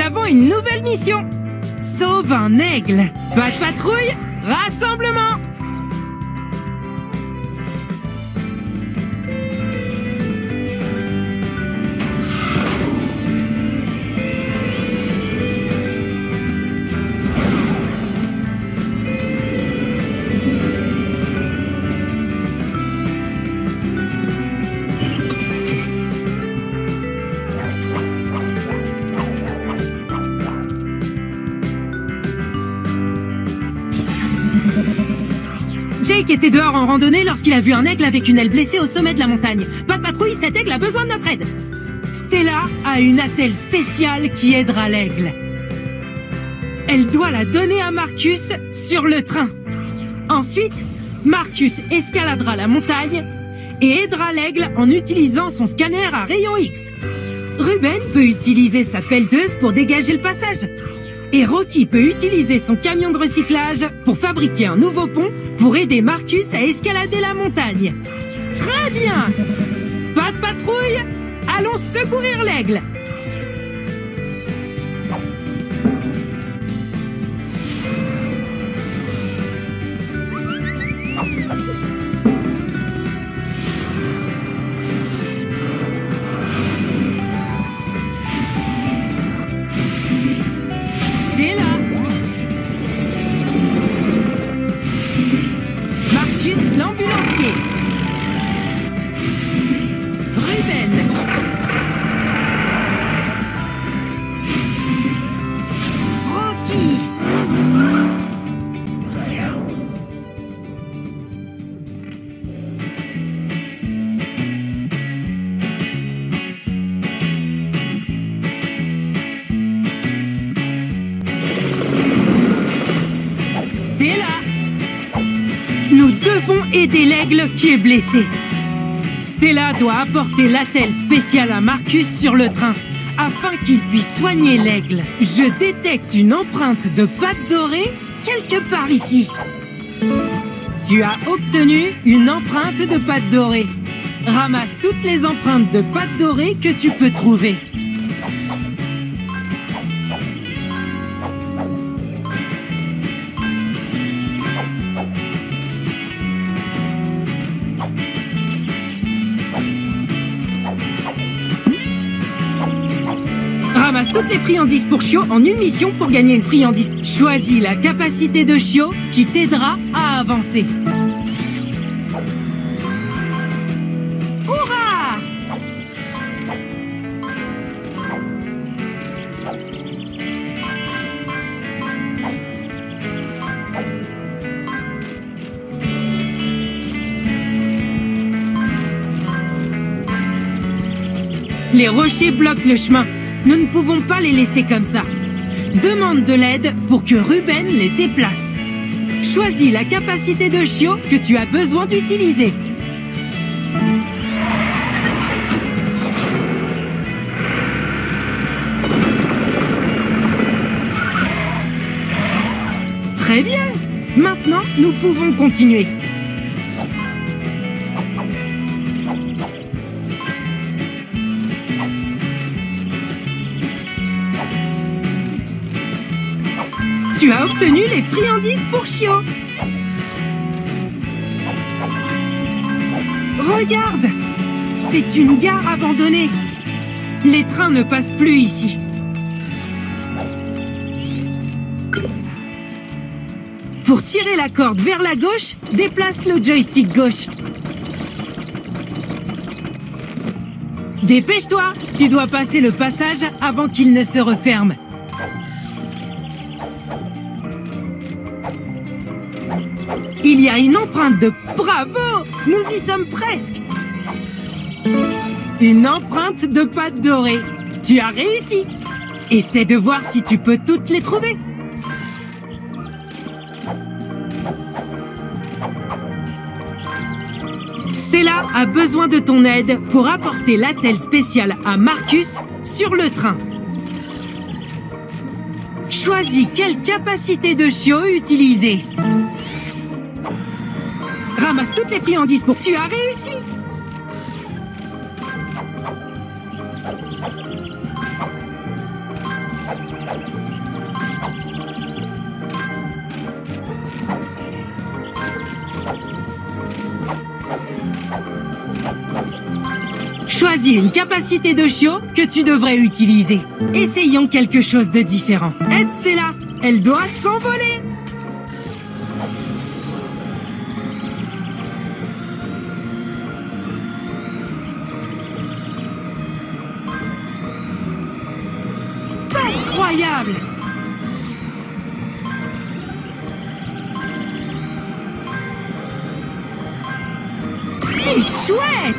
avons une nouvelle mission. Sauve un aigle. Pas de patrouille, rassemblement. Jake était dehors en randonnée lorsqu'il a vu un aigle avec une aile blessée au sommet de la montagne. Pas de patrouille, cet aigle a besoin de notre aide. Stella a une attelle spéciale qui aidera l'aigle. Elle doit la donner à Marcus sur le train. Ensuite, Marcus escaladera la montagne et aidera l'aigle en utilisant son scanner à rayon X. Ruben peut utiliser sa pelleteuse pour dégager le passage. Et Rocky peut utiliser son camion de recyclage pour fabriquer un nouveau pont pour aider Marcus à escalader la montagne. Très bien! Pas de patrouille, allons secourir l'aigle. L'ambulancier. Ruben. Rocky. Stella. Nous devons aider l'aigle qui est blessé. Stella doit apporter l'attelle spéciale à Marcus sur le train, afin qu'il puisse soigner l'aigle. Je détecte une empreinte de pâte dorée quelque part ici. Tu as obtenu une empreinte de pâte dorée. Ramasse toutes les empreintes de pâte dorée que tu peux trouver. Ramasse toutes les friandises pour Chio en une mission pour gagner une friandise. Choisis la capacité de Chio qui t'aidera à avancer. Hurrah! Les rochers bloquent le chemin. Nous ne pouvons pas les laisser comme ça. Demande de l'aide pour que Ruben les déplace. Choisis la capacité de Chio que tu as besoin d'utiliser. Très bien! Maintenant, nous pouvons continuer. Tu as obtenu les friandises pour Chio. Regarde! C'est une gare abandonnée. Les trains ne passent plus ici. Pour tirer la corde vers la gauche, déplace le joystick gauche. Dépêche-toi! Tu dois passer le passage avant qu'il ne se referme. Il y a une empreinte de... Bravo! Nous y sommes presque! Une empreinte de pâte dorée. Tu as réussi! Essaie de voir si tu peux toutes les trouver. Stella a besoin de ton aide pour apporter l'attelle spéciale à Marcus sur le train. Choisis quelle capacité de Chio utiliser. Ramasse toutes les friandises pour... Tu as réussi! choisis une capacité de chiot que tu devrais utiliser. Essayons quelque chose de différent. Aide Stella, elle doit s'envoler. Incroyable! C'est chouette!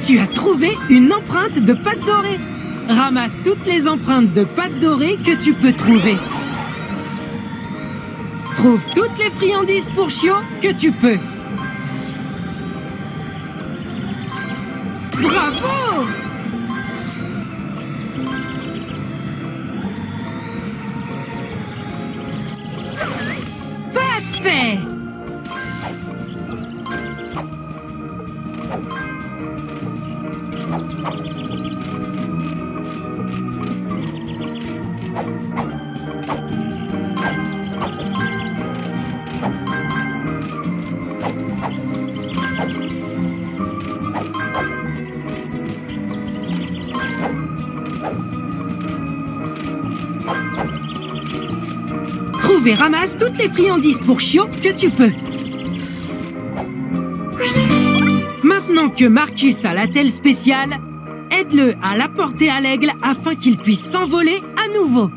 Tu as trouvé une empreinte de pâte dorée. Ramasse toutes les empreintes de pâte dorée que tu peux trouver. Trouve toutes les friandises pour chiots que tu peux. Bravo! Parfait! Trouve et ramasse toutes les friandises pour chiots que tu peux. Maintenant que Marcus a l'attelle spéciale, aide-le à l'apporter à l'aigle afin qu'il puisse s'envoler à nouveau.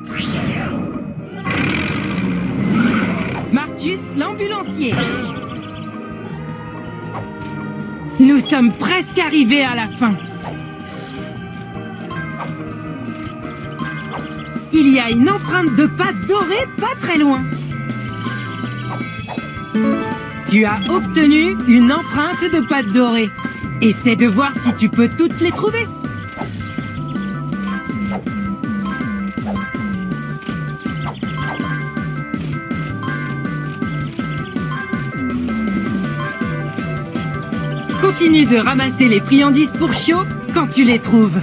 Marcus l'ambulancier. Nous sommes presque arrivés à la fin. Il y a une empreinte de pâte dorée pas très loin. Tu as obtenu une empreinte de pâte dorée. Essaie de voir si tu peux toutes les trouver. Continue de ramasser les friandises pour chiots quand tu les trouves.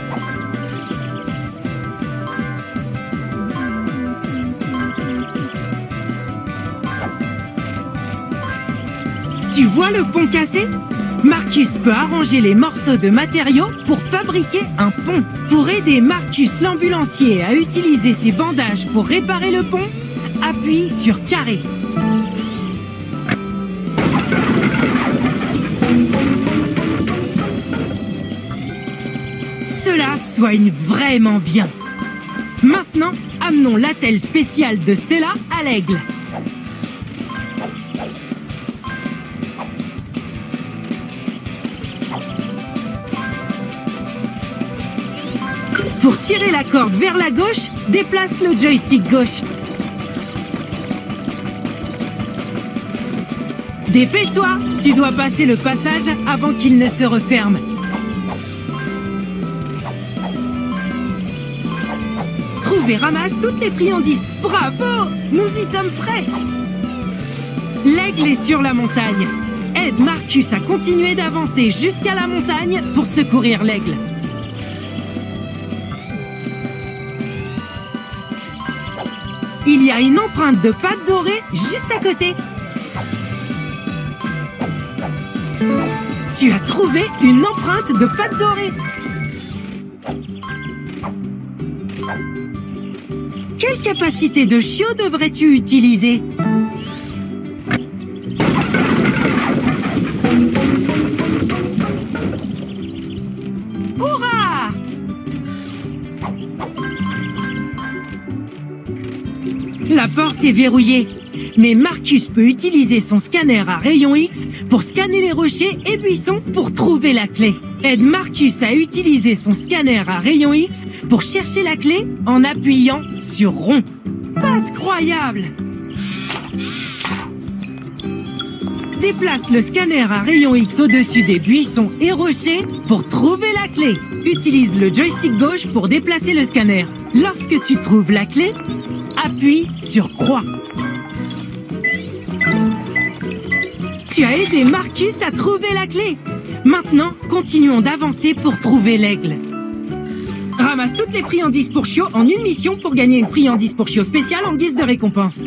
Tu vois le pont cassé? Marcus peut arranger les morceaux de matériaux pour fabriquer un pont. Pour aider Marcus l'ambulancier à utiliser ses bandages pour réparer le pont, appuie sur carré. Cela soigne vraiment bien. Maintenant, amenons l'attelle spéciale de Stella à l'aigle. Pour tirer la corde vers la gauche, déplace le joystick gauche. Dépêche-toi, tu dois passer le passage avant qu'il ne se referme. Trouve et ramasse toutes les friandises. Bravo! Nous y sommes presque! L'aigle est sur la montagne. Aide Marcus à continuer d'avancer jusqu'à la montagne pour secourir l'aigle. Il y a une empreinte de pâte dorée juste à côté. Tu as trouvé une empreinte de pâte dorée. Quelle capacité de chiot devrais-tu utiliser? Hurrah! La porte est verrouillée, mais Marcus peut utiliser son scanner à rayon X pour scanner les rochers et buissons pour trouver la clé. Aide Marcus à utiliser son scanner à rayon X pour chercher la clé en appuyant sur rond. Incroyable! Déplace le scanner à rayon X au-dessus des buissons et rochers pour trouver la clé. Utilise le joystick gauche pour déplacer le scanner. Lorsque tu trouves la clé, appuie sur croix. Tu as aidé Marcus à trouver la clé. Maintenant, continuons d'avancer pour trouver l'aigle. Ramasse toutes les friandises pour chiots en une mission pour gagner une friandise pour chiots spéciale en guise de récompense.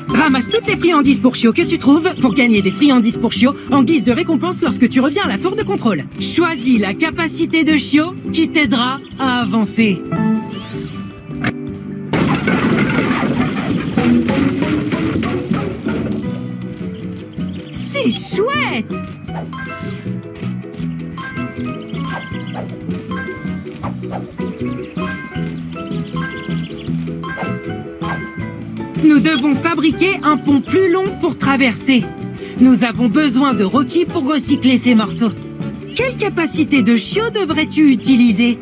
Ramasse toutes les friandises pour chiots que tu trouves pour gagner des friandises pour chiots en guise de récompense lorsque tu reviens à la tour de contrôle. Choisis la capacité de chiot qui t'aidera à avancer. C'est chouette! Nous devons fabriquer un pont plus long pour traverser. Nous avons besoin de Rocky pour recycler ces morceaux. Quelle capacité de chiot devrais-tu utiliser?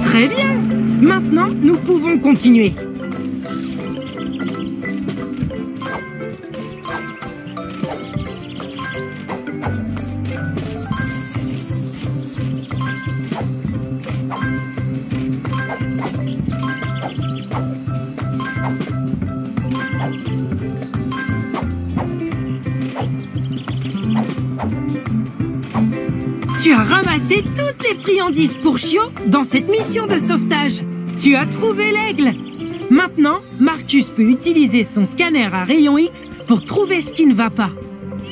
Très bien! Maintenant, nous pouvons continuer. Tu as ramassé toutes les friandises pour chiots dans cette mission de sauvetage. Tu as trouvé l'aigle. Maintenant, Marcus peut utiliser son scanner à rayon X pour trouver ce qui ne va pas.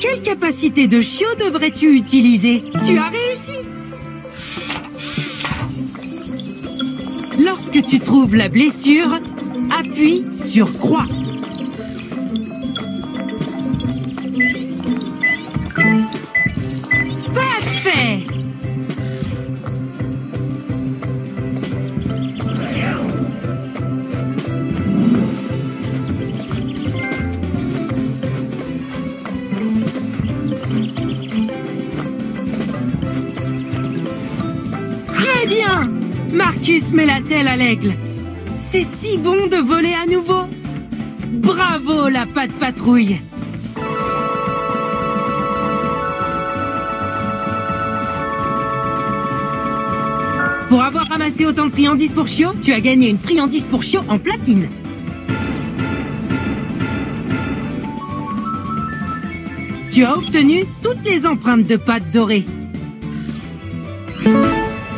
Quelle capacité de chiot devrais-tu utiliser? Tu as réussi. Lorsque tu trouves la blessure, appuie sur croix. Parfait! Très bien! Marcus met la telle à l'aigle. C'est si bon de voler à nouveau. Bravo la patte patrouille. Pour avoir ramassé autant de friandises pour chiots, tu as gagné une friandise pour chiot en platine. Tu as obtenu toutes les empreintes de pâte dorée.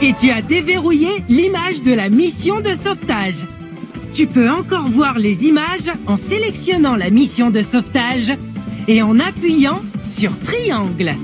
Et tu as déverrouillé l'image de la mission de sauvetage. Tu peux encore voir les images en sélectionnant la mission de sauvetage et en appuyant sur triangle.